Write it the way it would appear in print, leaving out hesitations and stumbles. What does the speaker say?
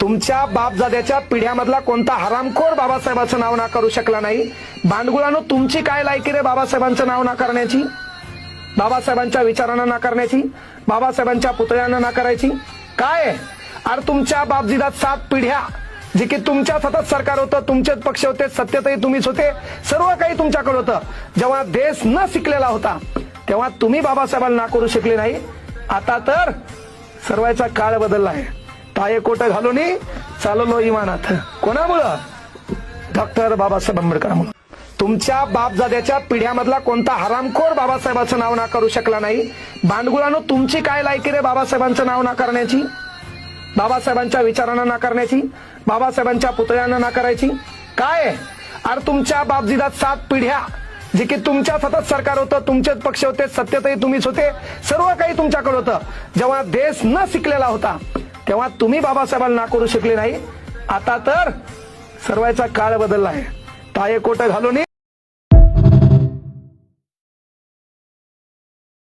तुमच्या बापजाद्याच्या पिढ्यामधला कोणता हरामखोर बाबासाहेबांचं नाव नाकारू शकला नाही। भांडगुळानो तुमची काय लायकी रे बाबासाहेबांचं नाव नाकारण्याची, बाबासाहेबांच्या विचारांना नाकारण्याची, बाबासाहेबांच्या पुतळ्यांना नाकारायची काय? अरे तुमच्या बापजीदात 7 पिढ्या जे की तुमच्या सतत सरकार होतं, तुमचेच पक्ष होते, सत्तेतही तुम्हीच होते, सर्व काही तुमच्याकडे होतं। जेव्हा देश न शिकलेला होता तेव्हा तुम्ही बाबासाहेबांना नाकारू शकले नाही। आता तर सर्वांचा काळ बदलला आहे। पाये कोट घालून चाललो इमानात, कोणामुळं? डॉक्टर बाबासाहेब आंबेडकरांमुळे। तुमच्या बापजाद्याच्या पिढ्यामधला कोणता हरामखोर बाबासाहेबांचं नाव नाकारू शकला नाही। भांडगुळानो तुमची काय लायकी रे बाबासाहेबांचं नाव नाकारण्याची, बाबासाहेबांच्या विचारांना नाकारण्याची, बाबासाहेबांच्या पुतळ्यांना नाकारायची काय? अरे तुमच्या बापजीदात 7 पिढ्या जे की तुमच्या सतत सरकार होतं, तुमचेच पक्ष होते, सत्तेतही तुम्हीच होते, सर्व काही तुमच्याकडे होतं। जेव्हा देश न शिकलेला होता तेव्हा तुम्ही बाबासाहेबांना नाकारू शकले नाही। आता तर सर्वांचा काळ बदलला आहे। पाये कोट घालून